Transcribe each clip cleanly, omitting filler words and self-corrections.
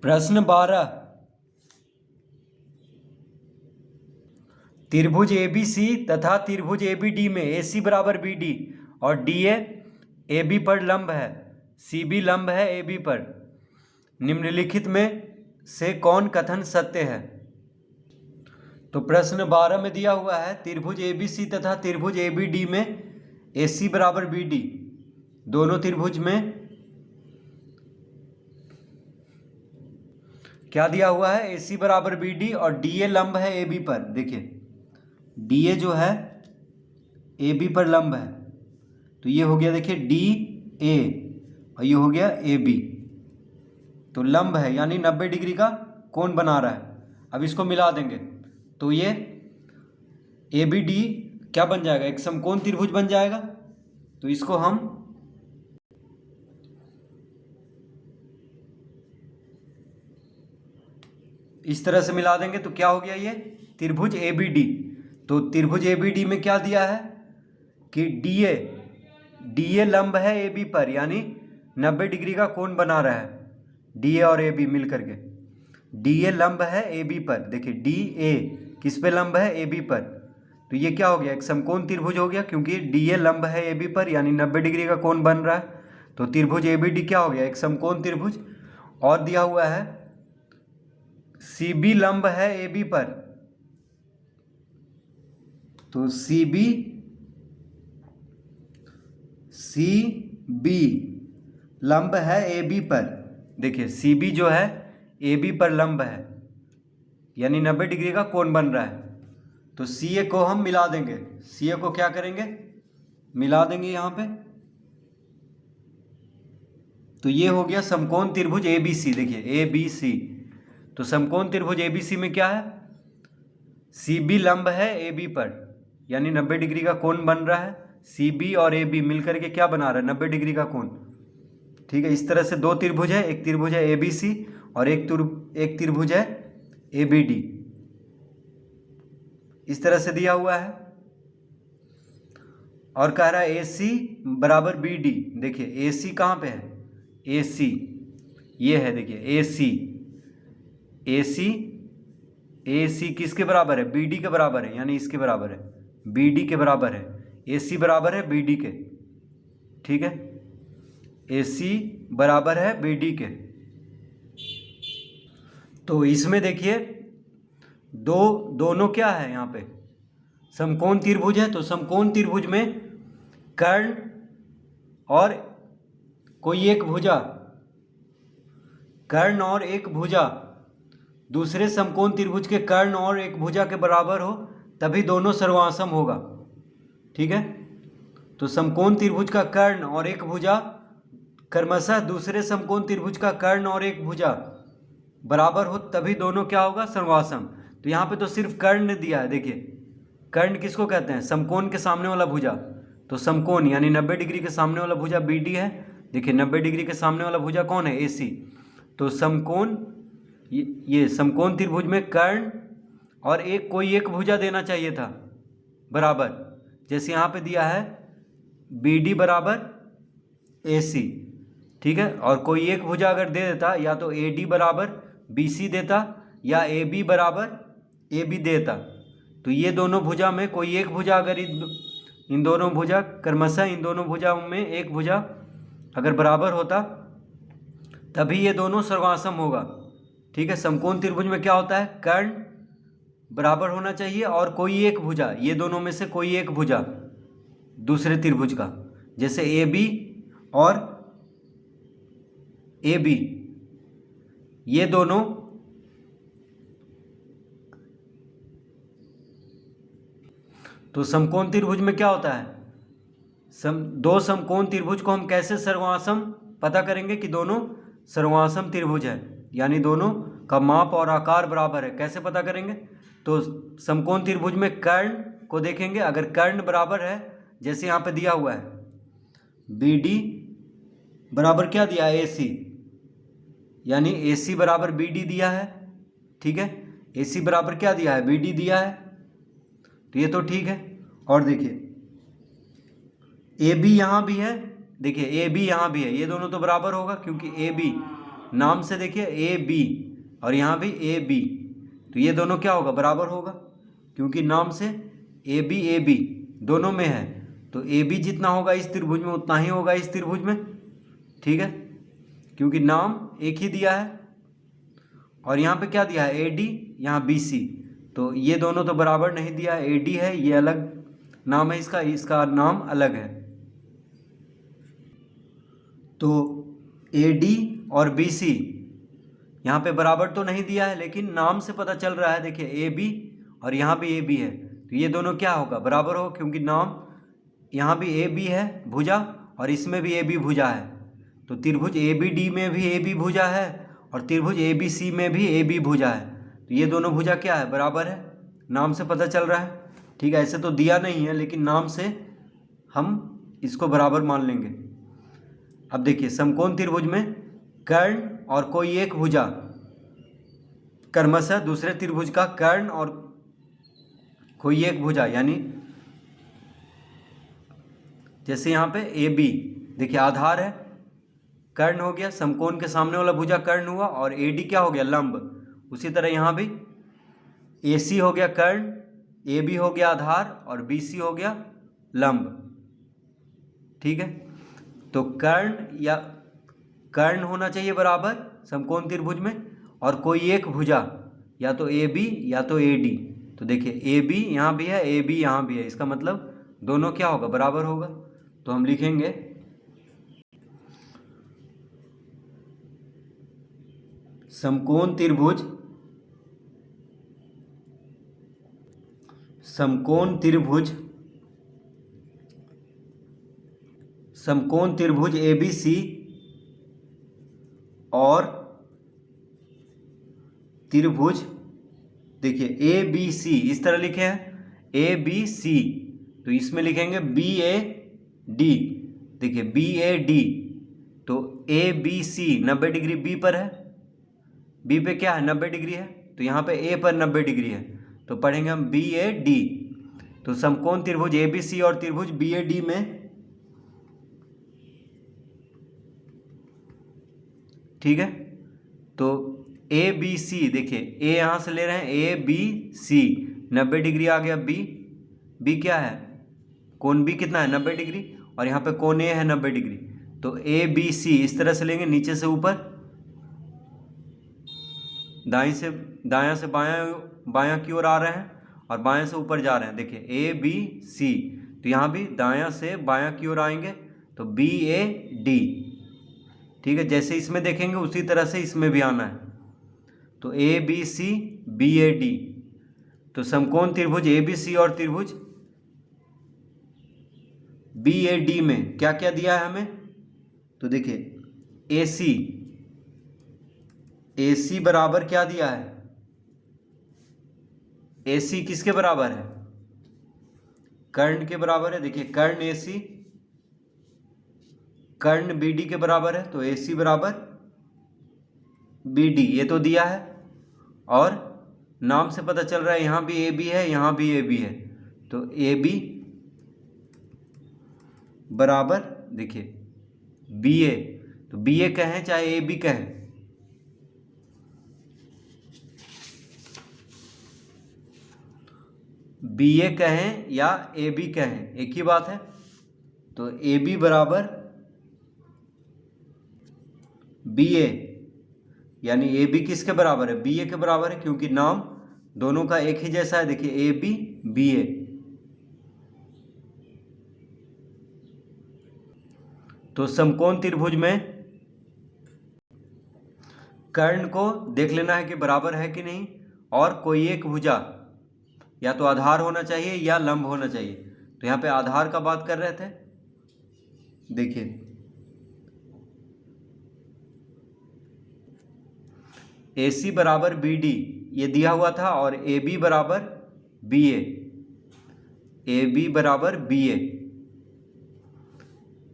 प्रश्न 12। त्रिभुज ABC तथा त्रिभुज ABD में AC बराबर BD और DA AB पर लंब है, CB लंब है AB पर। निम्नलिखित में से कौन कथन सत्य है? तो प्रश्न 12 में दिया हुआ है त्रिभुज ABC तथा त्रिभुज ABD में AC बराबर BD, दोनों त्रिभुज में क्या दिया हुआ है? AC बराबर BD और DA लंब है AB पर। देखिए DA जो है AB पर लंब है, तो ये हो गया देखिए DA और ये हो गया AB, तो लंब है यानी 90 डिग्री का कोण बना रहा है। अब इसको मिला देंगे तो ये ABD क्या बन जाएगा? एक समकोण त्रिभुज बन जाएगा। तो इसको हम इस तरह से मिला देंगे तो क्या हो गया? ये त्रिभुज ABD। तो त्रिभुज ABD में क्या दिया है कि DA लंब है AB पर, यानी 90 डिग्री का कोण बना रहा है DA और AB मिल करके। DA लंब है AB पर। देखिए DA किस पे लंब है? AB पर। तो ये क्या हो गया? एक समकोण त्रिभुज हो गया, क्योंकि DA लंब है AB पर यानी 90 डिग्री का कोण बन रहा है। तो त्रिभुज ABD क्या हो गया? एक समकोण त्रिभुज। और दिया हुआ है CB लंब है AB पर, तो CB लंब है AB पर। देखिए CB जो है AB पर लंब है यानी 90 डिग्री का कोण बन रहा है। तो CA को हम मिला देंगे। CA को क्या करेंगे? मिला देंगे यहाँ पे। तो ये हो गया समकोण त्रिभुज ABC। देखिए ABC, तो समकोण त्रिभुज ABC में क्या है? CB लंब है AB पर यानी 90 डिग्री का कोण बन रहा है। CB और AB मिलकर के क्या बना रहा है? 90 डिग्री का कोण। ठीक है, इस तरह से दो त्रिभुज है, एक त्रिभुज है ABC और एक त्रिभुज है ABD। इस तरह से दिया हुआ है और कह रहा है AC बराबर BD। देखिए AC कहाँ पे है? AC ये है, देखिए AC किसके बराबर है? BD के बराबर है, यानी इसके बराबर है, BD के बराबर है। AC बराबर है BD के। ठीक है, AC बराबर है BD के। तो इसमें देखिए दोनों क्या है? यहाँ पे समकोण त्रिभुज है। तो समकोण त्रिभुज में कर्ण और कोई एक भुजा, कर्ण और एक भुजा दूसरे समकोण त्रिभुज के कर्ण और एक भुजा के बराबर हो तभी दोनों सर्वासम होगा। ठीक है, तो समकोण त्रिभुज का कर्ण और एक भुजा क्रमशः दूसरे समकोण त्रिभुज का कर्ण और एक भुजा बराबर हो तभी दोनों क्या होगा? सर्वासम। तो यहाँ पे तो सिर्फ कर्ण दिया है। देखिए कर्ण किसको कहते हैं? समकोण के सामने वाला भुजा। तो समकोण यानी 90 डिग्री के सामने वाला भुजा BD है। देखिए 90 डिग्री के सामने वाला भुजा कौन है? AC। तो समकोण, ये समकोण त्रिभुज में कर्ण और कोई एक भुजा देना चाहिए था बराबर, जैसे यहाँ पे दिया है BD बराबर AC। ठीक है, और कोई एक भुजा अगर दे देता, या तो AD बराबर BC देता या AB बराबर AB देता। तो ये दोनों भुजा में कोई एक भुजा अगर इन दोनों भुजा क्रमशः इन दोनों भुजाओं में एक भुजा अगर बराबर होता तभी ये दोनों सर्वासम होगा। ठीक है, समकोण त्रिभुज में क्या होता है? कर्ण बराबर होना चाहिए और कोई एक भुजा, ये दोनों में से कोई एक भुजा दूसरे त्रिभुज का, जैसे AB और AB, ये दोनों तो समकोण त्रिभुज में क्या होता है? दो समकोण त्रिभुज को हम कैसे सर्वासम पता करेंगे कि दोनों सर्वासम त्रिभुज है, यानी दोनों का माप और आकार बराबर है। कैसे पता करेंगे? तो समकोण त्रिभुज में कर्ण को देखेंगे, अगर कर्ण बराबर है, जैसे यहाँ पे दिया हुआ है BD बराबर क्या दिया है? AC, यानी AC बराबर BD दिया है। ठीक है, AC बराबर क्या दिया है? BD दिया है। तो ये तो ठीक है। और देखिए AB यहाँ भी है, देखिए AB यहाँ भी है, ये दोनों तो बराबर होगा क्योंकि AB नाम से देखिए ए बी और यहाँ भी ए बी, तो ये दोनों क्या होगा, बराबर होगा, क्योंकि नाम से ए बी दोनों में है, तो ए बी जितना होगा इस त्रिभुज में उतना ही होगा इस त्रिभुज में। ठीक है, क्योंकि नाम एक ही दिया है और यहाँ पे क्या दिया है, ए डी, यहाँ बी सी, तो ये दोनों तो बराबर नहीं दिया है, ए डी है, ये अलग नाम है इसका, इसका नाम अलग है। तो ए डी और बी सी यहाँ पे बराबर तो नहीं दिया है, लेकिन नाम से पता चल रहा है, देखिए ए बी और यहाँ भी ए बी है, तो ये दोनों क्या होगा, बराबर होगा, क्योंकि नाम यहाँ भी ए बी है भुजा और इसमें भी ए बी भुजा है, तो त्रिभुज ए बी डी में भी ए बी भुजा है और त्रिभुज ए बी सी में भी ए बी भुजा है, तो ये दोनों भुजा क्या है, बराबर है, नाम से पता चल रहा है। ठीक है, ऐसे तो दिया नहीं है, लेकिन नाम से हम इसको बराबर मान लेंगे। अब देखिए समकोण त्रिभुज में कर्ण और कोई एक भुजा क्रमशः दूसरे त्रिभुज का कर्ण और कोई एक भुजा, यानी जैसे यहाँ पे ए बी देखिए आधार है, कर्ण हो गया, समकोण के सामने वाला भुजा कर्ण हुआ, और ए डी क्या हो गया, लंब। उसी तरह यहाँ भी ए सी हो गया कर्ण, ए बी हो गया आधार और बी सी हो गया लंब। ठीक है, तो कर्ण होना चाहिए बराबर समकोण त्रिभुज में, और कोई एक भुजा या तो ए बी या तो ए डी, तो देखिए ए बी यहाँ भी है, ए बी यहाँ भी है, इसका मतलब दोनों क्या होगा, बराबर होगा। तो हम लिखेंगे समकोण त्रिभुज ए बी सी और त्रिभुज देखिए ए बी सी, इस तरह लिखे हैं ए बी सी, तो इसमें लिखेंगे बी ए डी, देखिए बी ए डी, तो A B C 90 degree B पर है, बी पे क्या है 90 डिग्री है, तो यहाँ पे ए पर 90 डिग्री है, तो पढ़ेंगे हम बी ए डी। तो समकोण त्रिभुज ए बी सी और त्रिभुज बी ए डी में, ठीक है, तो ए बी सी देखिए ए यहाँ से ले रहे हैं, ए बी सी 90 डिग्री आ गया, बी क्या है, कोण बी कितना है 90 डिग्री, और यहाँ पे कोण ए है 90 डिग्री, तो ए बी सी इस तरह से लेंगे, नीचे से ऊपर, दाएं से बायां की ओर आ रहे हैं और बाएं से ऊपर जा रहे हैं। देखिए ए बी सी, तो यहाँ भी दायां से बायां की ओर आएंगे तो बी ए डी। ठीक है, जैसे इसमें देखेंगे उसी तरह से इसमें भी आना है, तो A B C B A D. तो समकोण त्रिभुज ए बी सी और त्रिभुज बी ए डी में क्या क्या दिया है हमें, तो देखिए ए सी बराबर क्या दिया है, ए सी किसके बराबर है, कर्ण के बराबर है। देखिए कर्ण ए सी कर्ण बी डी के बराबर है, तो ए सी बराबर बी डी, ये तो दिया है, और नाम से पता चल रहा है यहाँ भी ए बी है, यहाँ भी ए बी है, तो ए बी बराबर देखिए बी ए, तो बी ए कहें चाहे ए बी कहें, बी ए कहें या ए बी कहें एक ही बात है, तो ए बी बराबर बी ए, यानी ए बी किसके बराबर है, बी ए के बराबर है, क्योंकि नाम दोनों का एक ही जैसा है। देखिए ए बी बी ए, तो समकोण त्रिभुज में कर्ण को देख लेना है कि बराबर है कि नहीं, और कोई एक भुजा या तो आधार होना चाहिए या लंब होना चाहिए, तो यहाँ पे आधार का बात कर रहे थे। देखिए ए सी बराबर बी डी ये दिया हुआ था, और ए बी बराबर बी ए बी बराबर बी ए,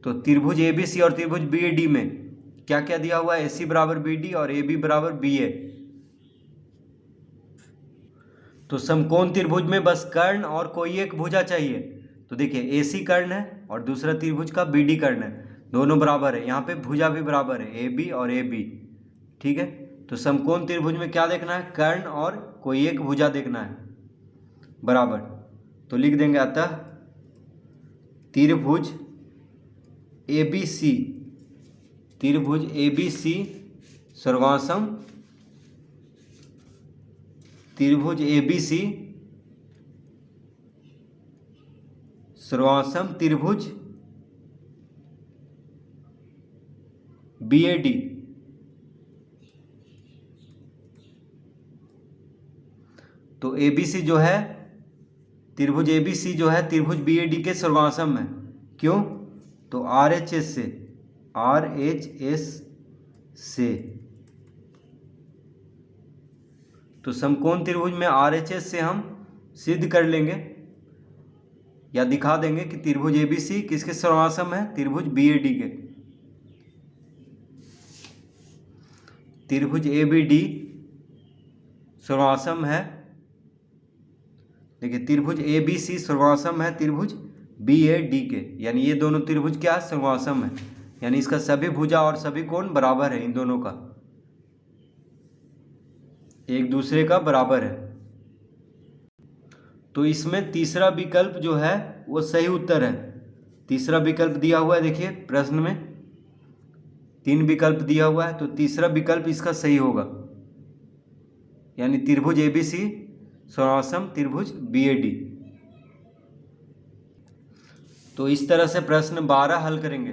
तो त्रिभुज ए बी सी और त्रिभुज बी ए डी में क्या क्या दिया हुआ है, ए सी बराबर बी डी और ए बी बराबर बी ए। तो समकोण त्रिभुज में बस कर्ण और कोई एक भुजा चाहिए, तो देखिए ए सी कर्ण है और दूसरा त्रिभुज का बी डी कर्ण है, दोनों बराबर है, यहाँ पे भुजा भी बराबर है ए बी और ए बी, ठीक है। तो समकोण त्रिभुज में क्या देखना है, कर्ण और कोई एक भुजा देखना है बराबर। तो लिख देंगे अतः त्रिभुज ABC, त्रिभुज ABC सर्वांसम, त्रिभुज ABC सर्वांसम त्रिभुज BAD। तो ABC जो है, त्रिभुज ABC जो है त्रिभुज BAD के सर्वांसम है। क्यों? तो RHS से तो समकोण त्रिभुज में RHS से हम सिद्ध कर लेंगे या दिखा देंगे कि त्रिभुज ABC किसके सर्वांसम है, त्रिभुज BAD के। त्रिभुज ABD सर्वांसम है, देखिए त्रिभुज ABC सर्वांसम है त्रिभुज BAD के, यानी ये दोनों त्रिभुज क्या सर्वांसम है, यानी इसका सभी भुजा और सभी कोण बराबर है, इन दोनों का एक दूसरे का बराबर है। तो इसमें तीसरा विकल्प जो है वो सही उत्तर है। तीसरा विकल्प दिया हुआ है, देखिए प्रश्न में 3 विकल्प दिया हुआ है, तो तीसरा विकल्प इसका सही होगा, यानी त्रिभुज ABC सर्वांसम त्रिभुज BAD। तो इस तरह से प्रश्न 12 हल करेंगे।